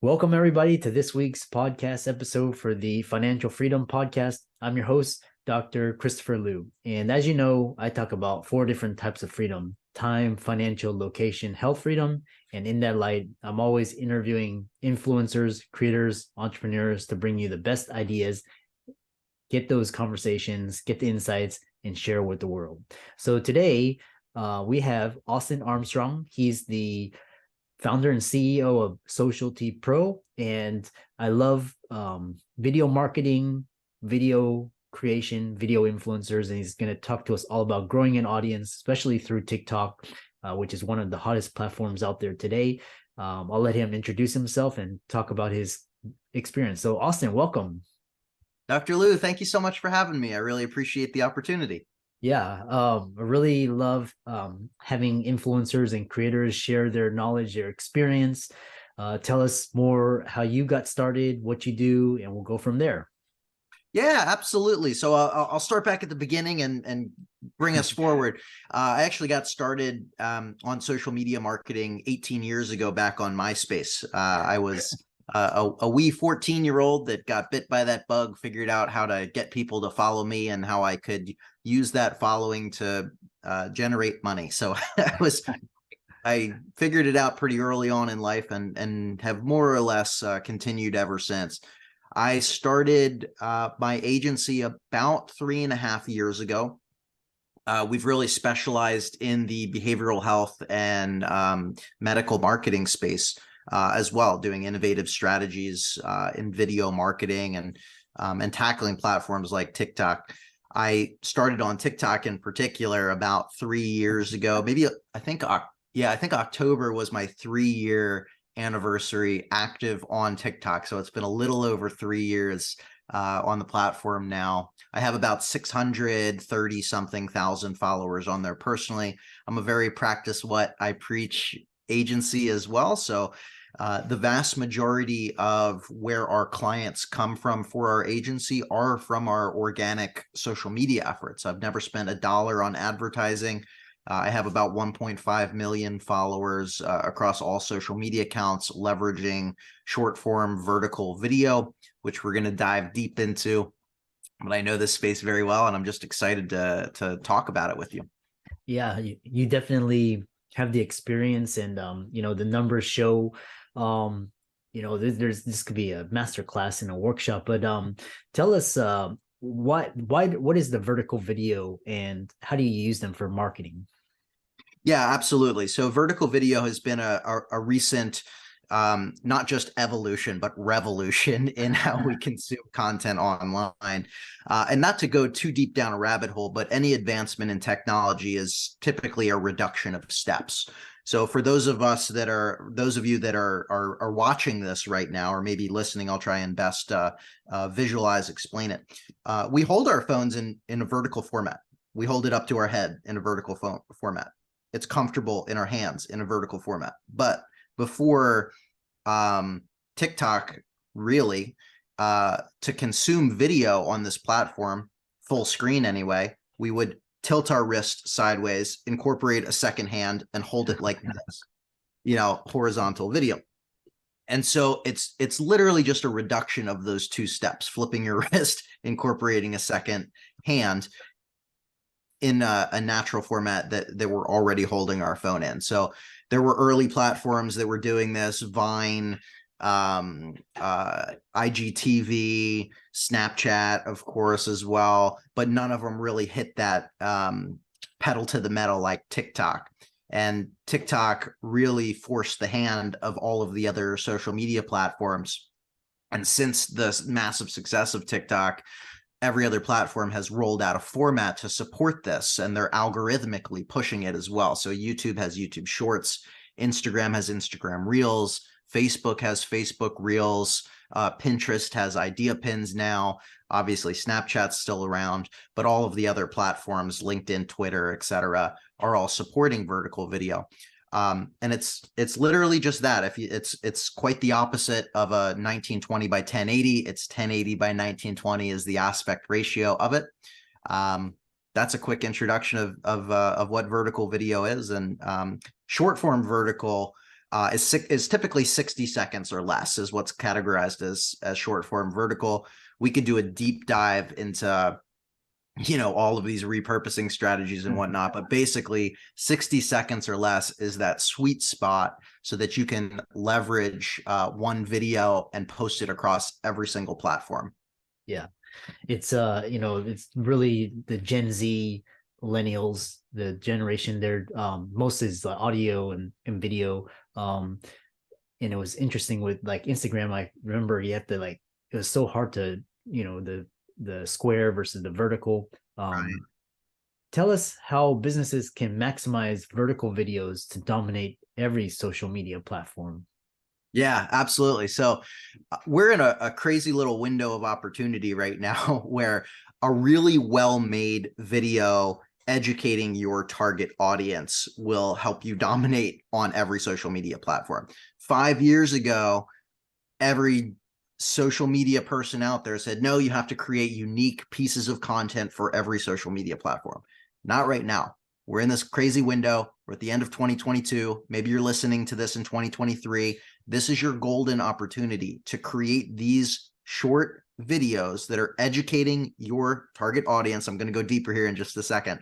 Welcome, everybody, to this week's podcast episode for the Financial Freedom Podcast. I'm your host, Dr. Christopher Liu. And as you know, I talk about four different types of freedom: time, financial, location, health freedom. And in that light, I'm always interviewing influencers, creators, entrepreneurs to bring you the best ideas, get those conversations, get the insights, and share with the world. So today, we have Austin Armstrong. He's the founder and CEO of Socialty Pro, and I love video marketing, video creation, video influencers, and he's going to talk to us all about growing an audience, especially through TikTok, which is one of the hottest platforms out there today. I'll let him introduce himself and talk about his experience. So, Austin, welcome. Dr. Liu, thank you so much for having me. I really appreciate the opportunity. Yeah, I really love having influencers and creators share their knowledge, their experience. Tell us more how you got started, what you do, and we'll go from there. Yeah, absolutely. So I'll start back at the beginning and bring us forward. I actually got started on social media marketing 18 years ago back on MySpace. I was a wee 14-year-old that got bit by that bug, figured out how to get people to follow me and how I could use that following to generate money. So I figured it out pretty early on in life and have more or less continued ever since. I started my agency about 3.5 years ago. We've really specialized in the behavioral health and medical marketing space as well, doing innovative strategies in video marketing and tackling platforms like TikTok. I started on TikTok in particular about 3 years ago. I think October was my 3-year anniversary active on TikTok. So it's been a little over 3 years on the platform now. I have about 630 something thousand followers on there personally. I'm a very practice what I preach agency as well. So the vast majority of where our clients come from for our agency are from our organic social media efforts. I've never spent a dollar on advertising. I have about 1.5 million followers across all social media accounts, leveraging short form vertical video, which we're going to dive deep into. But I know this space very well, and I'm just excited to talk about it with you. Yeah, you definitely have the experience, and the numbers show. This could be a master class and a workshop, but tell us what is the vertical video and how do you use them for marketing? Yeah, absolutely. So vertical video has been a recent, not just evolution, but revolution in how we consume content online. And not to go too deep down a rabbit hole, but any advancement in technology is typically a reduction of steps. So for those of you that are watching this right now, or maybe listening, I'll try and best visualize, explain it. We hold our phones in a vertical format. We hold it up to our head in a vertical format. It's comfortable in our hands in a vertical format. But before TikTok, really, to consume video on this platform, full screen anyway, we would tilt our wrist sideways, incorporate a second hand, and hold it like this, horizontal video. And so it's literally just a reduction of those two steps, flipping your wrist, incorporating a second hand in a natural format that we're already holding our phone in. So there were early platforms that were doing this: Vine, IGTV, Snapchat, of course, as well. But none of them really hit that pedal to the metal like TikTok. And TikTok really forced the hand of all of the other social media platforms. And since the massive success of TikTok, every other platform has rolled out a format to support this, and they're algorithmically pushing it as well. So YouTube has YouTube Shorts, Instagram has Instagram Reels, Facebook has Facebook Reels, Pinterest has Idea Pins now. Obviously, Snapchat's still around, but all of the other platforms, LinkedIn, Twitter, etc., are all supporting vertical video. And it's literally just that. It's quite the opposite of a 1920 by 1080. It's 1080 by 1920 is the aspect ratio of it. That's a quick introduction of what vertical video is. And short form vertical is typically 60 seconds or less is what's categorized as short form. Vertical, we could do a deep dive into all of these repurposing strategies and whatnot, but basically 60 seconds or less is that sweet spot so that you can leverage one video and post it across every single platform. Yeah. It's it's really the Gen Z millennials, the generation there, most is audio and video. And it was interesting with like Instagram. I remember you have to like, it was so hard to, the square versus the vertical. Right. Tell us how businesses can maximize vertical videos to dominate every social media platform. Yeah, absolutely. So we're in a crazy little window of opportunity right now where a really well-made video educating your target audience will help you dominate on every social media platform. 5 years ago, every social media person out there said, no, you have to create unique pieces of content for every social media platform. Not right now. We're in this crazy window. We're at the end of 2022. Maybe you're listening to this in 2023. This is your golden opportunity to create these short videos that are educating your target audience. I'm going to go deeper here in just a second.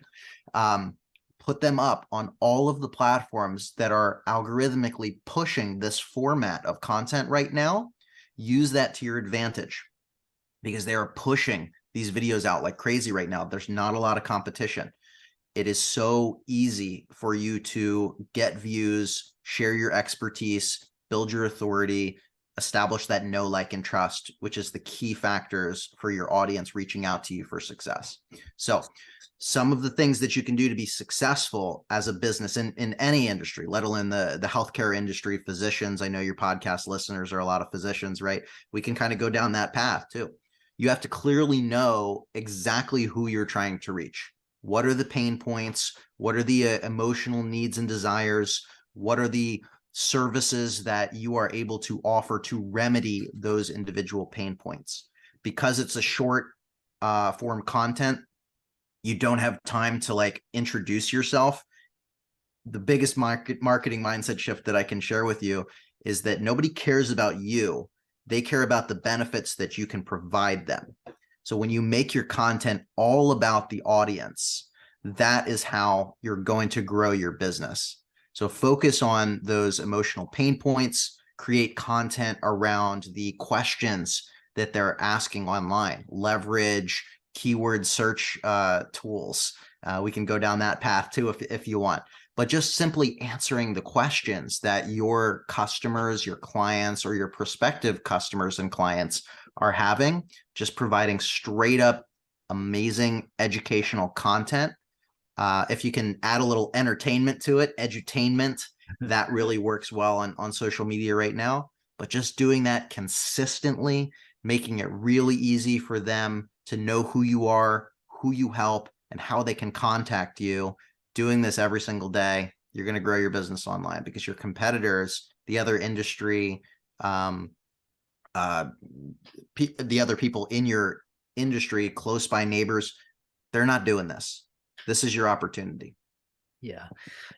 Put them up on all of the platforms that are algorithmically pushing this format of content right now. Use that to your advantage because they are pushing these videos out like crazy right now. There's not a lot of competition. It is so easy for you to get views, share your expertise, build your authority, establish that know, like, and trust, which is the key factors for your audience reaching out to you for success. So some of the things that you can do to be successful as a business in any industry, let alone the healthcare industry, physicians. I know your podcast listeners are a lot of physicians, right? We can kind of go down that path too. You have to clearly know exactly who you're trying to reach. What are the pain points? What are the emotional needs and desires? What are the services that you are able to offer to remedy those individual pain points? Because it's a short form content, you don't have time to like introduce yourself. The biggest marketing mindset shift that I can share with you is that nobody cares about you. They care about the benefits that you can provide them. So when you make your content all about the audience, that is how you're going to grow your business. So focus on those emotional pain points, create content around the questions that they're asking online, leverage keyword search tools. We can go down that path too if you want, but just simply answering the questions that your customers, your clients, or your prospective customers and clients are having, just providing straight up amazing educational content. If you can add a little entertainment to it, edutainment, that really works well on social media right now. But just doing that consistently, making it really easy for them to know who you are, who you help, and how they can contact you. Doing this every single day, you're going to grow your business online because your competitors, the other industry, the other people in your industry, close by neighbors, they're not doing this. This is your opportunity. Yeah.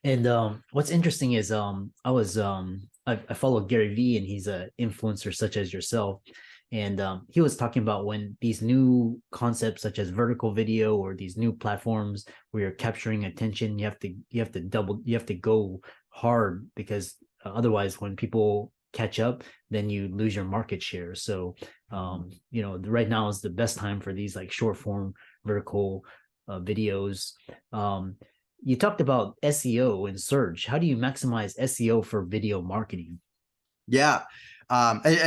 And what's interesting is I follow Gary Vee, and he's an influencer such as yourself. And he was talking about when these new concepts such as vertical video or these new platforms where you're capturing attention, you have to go hard, because otherwise when people catch up, then you lose your market share. So right now is the best time for these like short form vertical videos. You talked about SEO and search. How do you maximize SEO for video marketing? Yeah.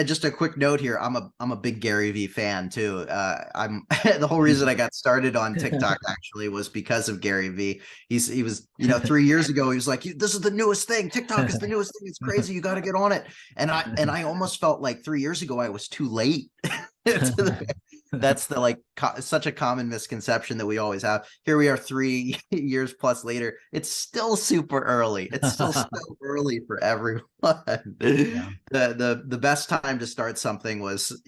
Just a quick note here. I'm a big Gary Vee fan too. I'm the whole reason I got started on TikTok actually was because of Gary Vee. He was 3 years ago. He was like, "This is the newest thing. TikTok is the newest thing. It's crazy. You got to get on it." And I almost felt like 3 years ago I was too late. That's such a common misconception that we always have. Here we are 3 years plus later. It's still super early. It's still so early for everyone. Yeah. The best time to start something was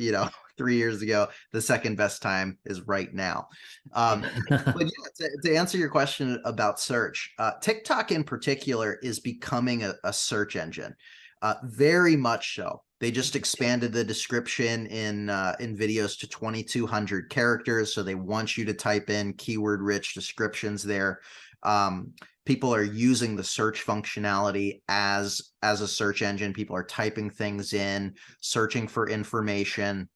3 years ago. The second best time is right now. But yeah, to answer your question about search, TikTok in particular is becoming a search engine. Very much so. They just expanded the description in videos to 2,200 characters. So they want you to type in keyword-rich descriptions there. People are using the search functionality as a search engine. People are typing things in, searching for information.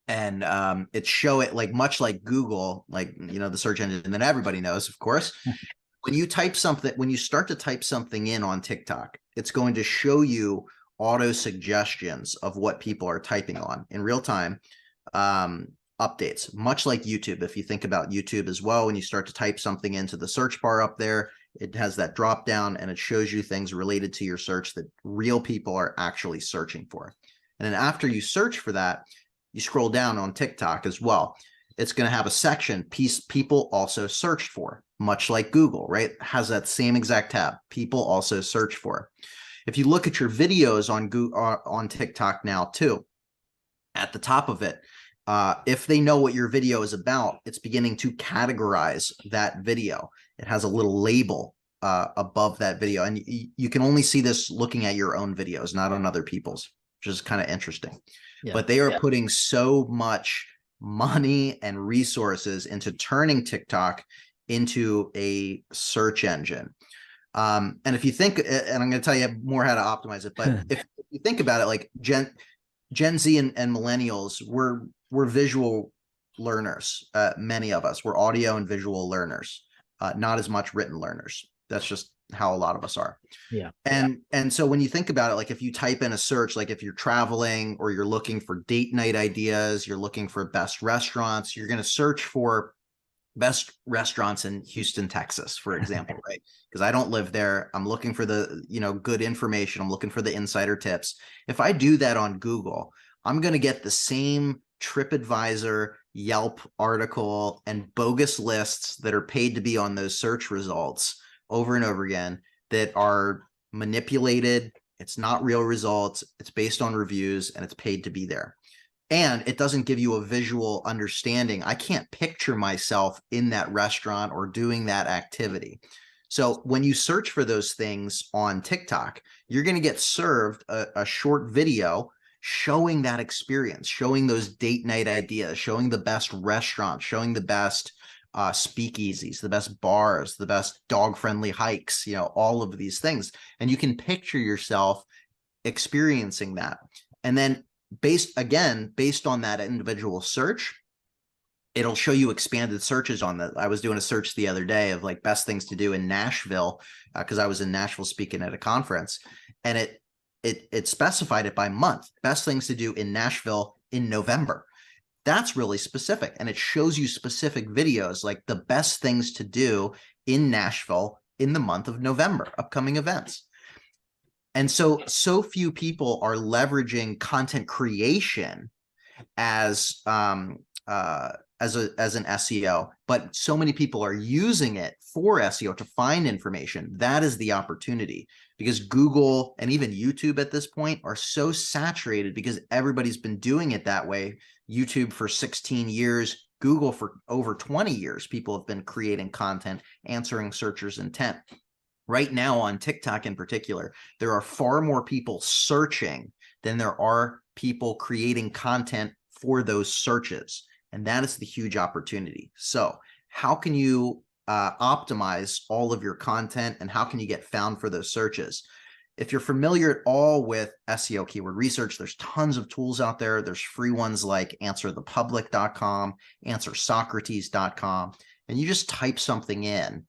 And like much like Google, like, the search engine that everybody knows, of course. When you type something, when you start to type something in on TikTok, it's going to show you auto suggestions of what people are typing on in real time, updates, much like YouTube. If you think about YouTube as well, when you start to type something into the search bar up there, it has that drop down and it shows you things related to your search that real people are actually searching for. And then after you search for that, you scroll down on TikTok as well. It's going to have a section, people also searched for, much like Google, right? It has that same exact tab, people also search for. If you look at your videos on TikTok now too, at the top of it, if they know what your video is about, it's beginning to categorize that video. It has a little label above that video. And you can only see this looking at your own videos, not on other people's, which is kind of interesting. Yeah. But they are putting so much money and resources into turning TikTok into a search engine. And if you think, and I'm going to tell you more how to optimize it, but if you think about it, like Gen Z and millennials, we're visual learners. Many of us, we're audio and visual learners, not as much written learners. That's just how a lot of us are. Yeah. And so when you think about it, like if you type in a search, like if you're traveling or you're looking for date night ideas, you're looking for best restaurants, you're going to search for best restaurants in Houston, Texas, for example, right? Because I don't live there. I'm looking for the, good information. I'm looking for the insider tips. If I do that on Google, I'm going to get the same TripAdvisor, Yelp article, and bogus lists that are paid to be on those search results over and over again that are manipulated. It's not real results. It's based on reviews and it's paid to be there. And it doesn't give you a visual understanding. I can't picture myself in that restaurant or doing that activity. So when you search for those things on TikTok, you're going to get served a short video showing that experience, showing those date night ideas, showing the best restaurants, showing the best speakeasies, the best bars, the best dog-friendly hikes, all of these things. And you can picture yourself experiencing that. And then based on that individual search, it'll show you expanded searches on that. I was doing a search the other day of like best things to do in Nashville, because I was in Nashville speaking at a conference, and it specified it by month. Best things to do in Nashville in November. That's really specific, and it shows you specific videos like the best things to do in Nashville in the month of November, upcoming events. And so few people are leveraging content creation as an SEO, but so many people are using it for SEO to find information. That is the opportunity, because Google and even YouTube at this point are so saturated because everybody's been doing it that way. YouTube for 16 years, Google for over 20 years, people have been creating content, answering searchers' intent. Right now on TikTok in particular, there are far more people searching than there are people creating content for those searches. And that is the huge opportunity. So how can you optimize all of your content, and how can you get found for those searches? If you're familiar at all with SEO keyword research, there's tons of tools out there. There's free ones like answerthepublic.com, answersocrates.com, and you just type something in.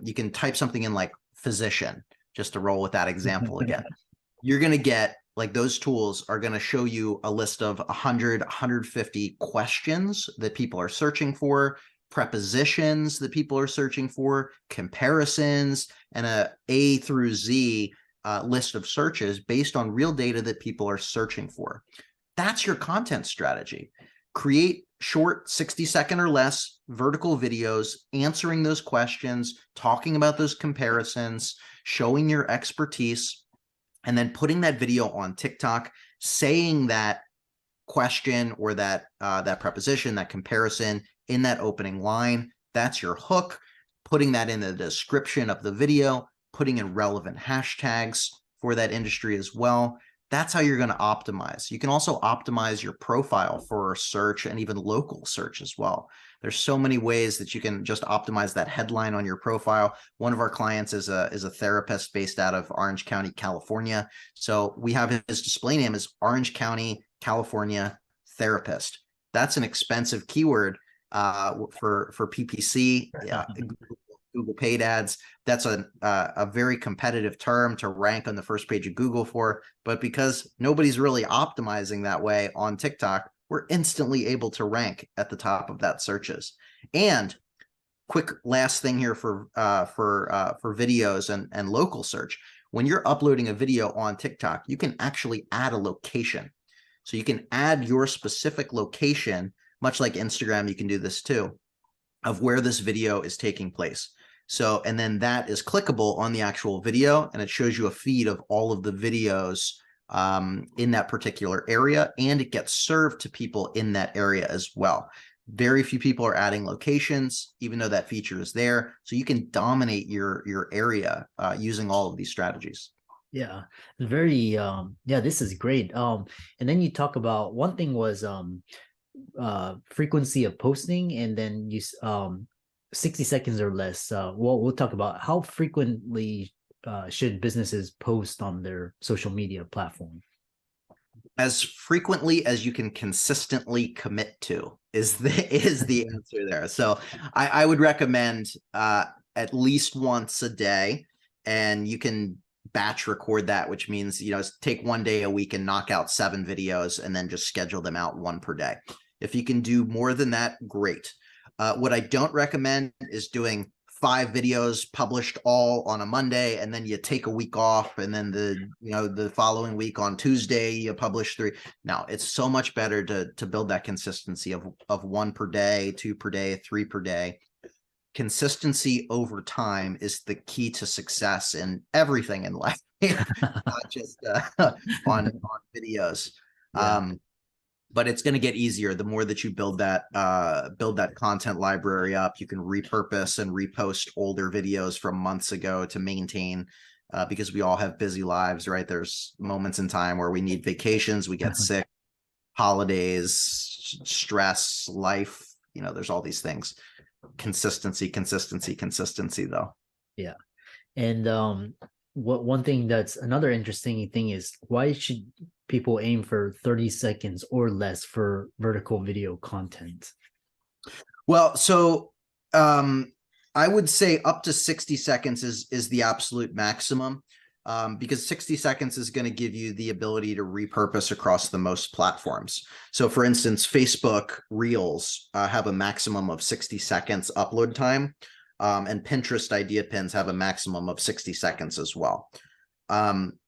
You can type something in like physician, just to roll with that example again. You're going to get, like, those tools are going to show you a list of 100, 150 questions that people are searching for, prepositions that people are searching for, comparisons, and A through Z list of searches based on real data that people are searching for. That's your content strategy. Create short 60-second or less vertical videos answering those questions, talking about those comparisons, showing your expertise, and then putting that video on TikTok, saying that question or that preposition, that comparison in that opening line. That's your hook. Putting that in the description of the video, putting in relevant hashtags, for that industry as well. That's how you're going to optimize. You can also optimize your profile for search and even local search as well. There's so many ways that you can just optimize that headline on your profile. One of our clients is a therapist based out of Orange County, California. So we have his display name is Orange County, California therapist. That's an expensive keyword for PPC, Google paid ads. That's a very competitive term to rank on the first page of Google for. But because nobody's really optimizing that way on TikTok, we're instantly able to rank at the top of that searches. And quick last thing here for videos and local search. When you're uploading a video on TikTok, you can actually add a location. So you can add your specific location, much like Instagram, you can do this too, of where this video is taking place. So, and then that is clickable on the actual video, and it shows you a feed of all of the videos in that particular area, and it gets served to people in that area as well. Very few people are adding locations, even though that feature is there. So you can dominate your area using all of these strategies. Yeah, very yeah, this is great. And then you talk about, one thing was frequency of posting, and then you 60 seconds or less. We'll talk about how frequently should businesses post on their social media platform. As frequently as you can consistently commit to is the answer there. So I would recommend at least once a day, and you can batch record that, which means, you know, take one day a week and knock out 7 videos and then just schedule them out 1 per day. If you can do more than that, great. What I don't recommend is doing 5 videos published all on a Monday, and then you take a week off, and then the following week on Tuesday you publish 3. No, it's so much better to build that consistency of 1 per day, 2 per day, 3 per day. Consistency over time is the key to success in everything in life, not just on videos. Yeah. But it's going to get easier the more that you build that content library up. You can repurpose and repost older videos from months ago to maintain, because we all have busy lives, right? There's moments in time where we need vacations, we get sick, holidays, stress, life, you know, there's all these things. Consistency though. Yeah. And one thing that's another interesting thing is, why should people aim for 30 seconds or less for vertical video content? Well, so I would say up to 60 seconds is the absolute maximum, because 60 seconds is going to give you the ability to repurpose across the most platforms. So for instance, Facebook Reels have a maximum of 60 seconds upload time, and Pinterest idea pins have a maximum of 60 seconds as well.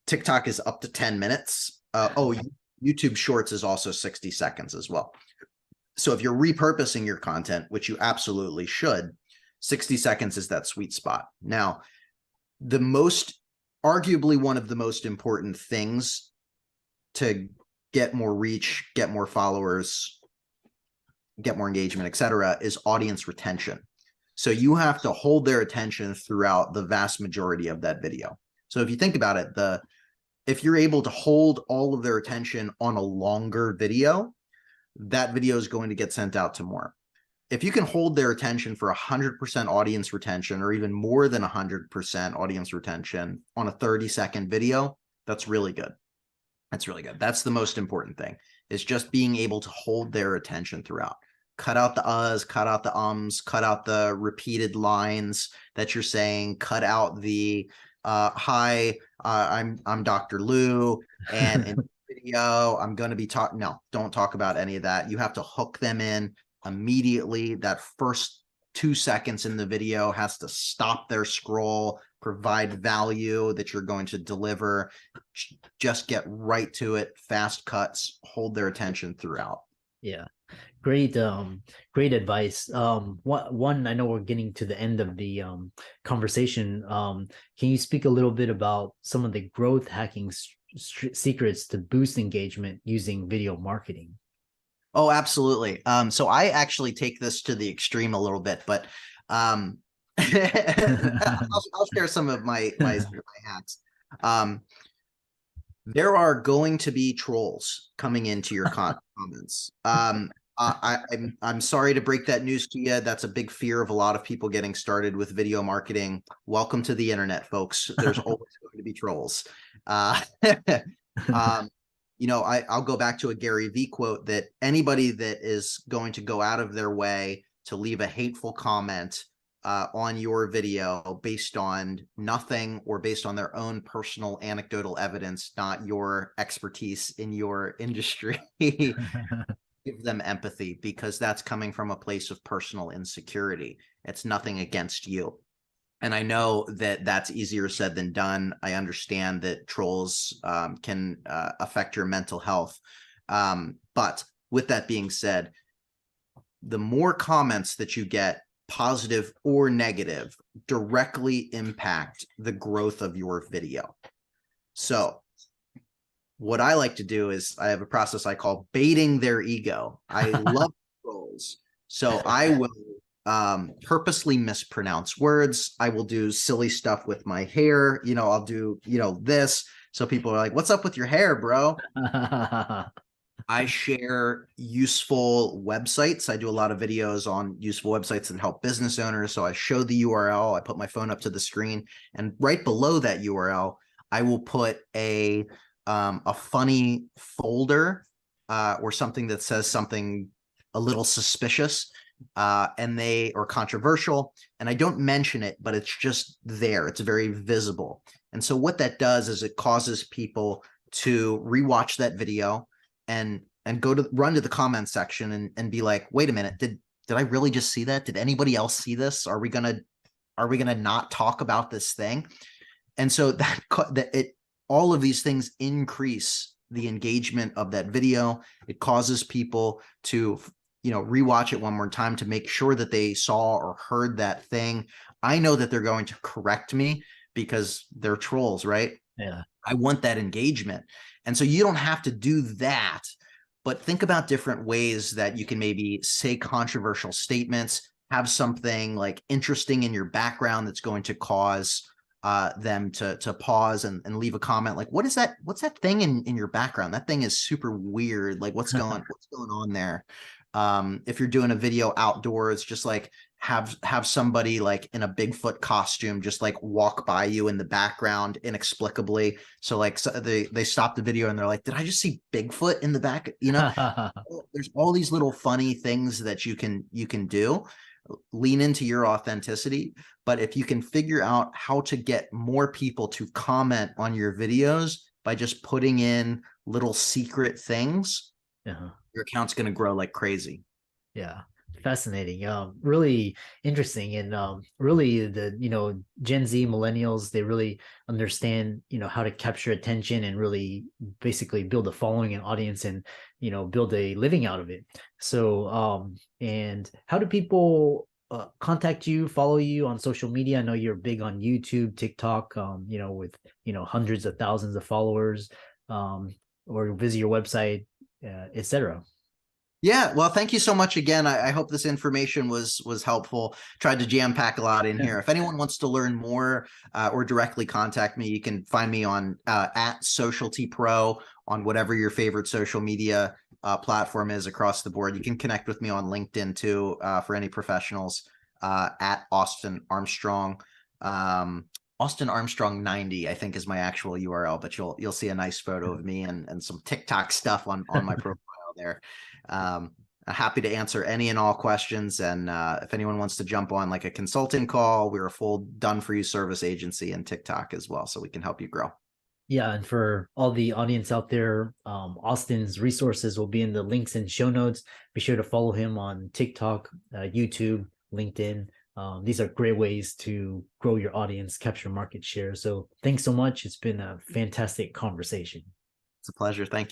TikTok is up to 10 minutes. YouTube Shorts is also 60 seconds as well. So if you're repurposing your content, which you absolutely should, 60 seconds is that sweet spot. Now, arguably one of the most important things to get more reach, get more followers, get more engagement, etc., is audience retention. So you have to hold their attention throughout the vast majority of that video. So if you think about it, if you're able to hold all of their attention on a longer video, that video is going to get sent out to more. If you can hold their attention for 100% audience retention, or even more than 100% audience retention on a 30-second video, that's really good. That's really good. That's the most important thing, is just being able to hold their attention throughout. Cut out the uhs, cut out the ums, cut out the repeated lines that you're saying, cut out the hi, I'm Dr. Lou, and in the video I'm going to be talking. No, don't talk about any of that. You have to hook them in immediately. That first 2 seconds in the video has to stop their scroll, provide value that you're going to deliver. Just get right to it, fast cuts, hold their attention throughout. Yeah. Great advice. One, I know we're getting to the end of the conversation. Can you speak a little bit about some of the growth hacking secrets to boost engagement using video marketing? Oh, absolutely. So I actually take this to the extreme a little bit, but I'll share some of my hacks. There are going to be trolls coming into your comments. I'm sorry to break that news to you. That's a big fear of a lot of people getting started with video marketing. Welcome to the internet, folks. There's always going to be trolls. Uh, I'll go back to a Gary Vee quote that anybody that is going to go out of their way to leave a hateful comment on your video based on nothing or based on their own personal anecdotal evidence, not your expertise in your industry, give them empathy, because that's coming from a place of personal insecurity. It's nothing against you. And I know that that's easier said than done. I understand that trolls can affect your mental health. But with that being said, the more comments that you get, positive or negative, directly impact the growth of your video. So what I like to do is I have a process I call baiting their ego. I love trolls. So I will purposely mispronounce words. I will do silly stuff with my hair. I'll do, this. So people are like, what's up with your hair, bro? I share useful websites. I do a lot of videos on useful websites that help business owners. So I show the URL, I put my phone up to the screen, and right below that URL, I will put a funny folder or something that says something a little suspicious or controversial. And I don't mention it, but it's just there. It's very visible. And so what that does is it causes people to rewatch that video and run to the comment section and be like, wait a minute, did I really just see that? Did anybody else see this? Are we gonna not talk about this thing? And so all of these things increase the engagement of that video. It causes people to rewatch it one more time to make sure that they saw or heard that thing. I know that they're going to correct me because they're trolls, right? Yeah. I want that engagement. And so you don't have to do that, but think about different ways that you can maybe say controversial statements, have something like interesting in your background that's going to cause them to pause and leave a comment like, what's that thing in your background? That thing is super weird. Like what's going on there? If you're doing a video outdoors, just like have somebody like in a Bigfoot costume just like walk by you in the background inexplicably. So like they stop the video and they're like, did I just see Bigfoot in the back? There's all these little funny things that you can do. Lean into your authenticity. But if you can figure out how to get more people to comment on your videos by just putting in little secret things, your account's going to grow like crazy. Yeah. Fascinating. Really interesting. And really the, Gen Z millennials, they really understand, how to capture attention and really basically build a following and audience and, build a living out of it. So, and how do people contact you, follow you on social media? I know you're big on YouTube, TikTok, with, hundreds of thousands of followers, or visit your website, etc. Yeah, well, thank you so much again. I hope this information was helpful. Tried to jam pack a lot in here. If anyone wants to learn more or directly contact me, you can find me on at Socialty Pro on whatever your favorite social media platform is across the board. You can connect with me on LinkedIn too for any professionals at Austin Armstrong. Austin Armstrong 90, I think, is my actual URL, but you'll see a nice photo of me and some TikTok stuff on my profile there. Happy to answer any and all questions. And if anyone wants to jump on like a consulting call, we're a full done for you service agency and TikTok as well, so we can help you grow. Yeah, and for all the audience out there, Austin's resources will be in the links and show notes. Be sure to follow him on TikTok, YouTube, LinkedIn. These are great ways to grow your audience, capture market share. So thanks so much. It's been a fantastic conversation. It's a pleasure. Thank you.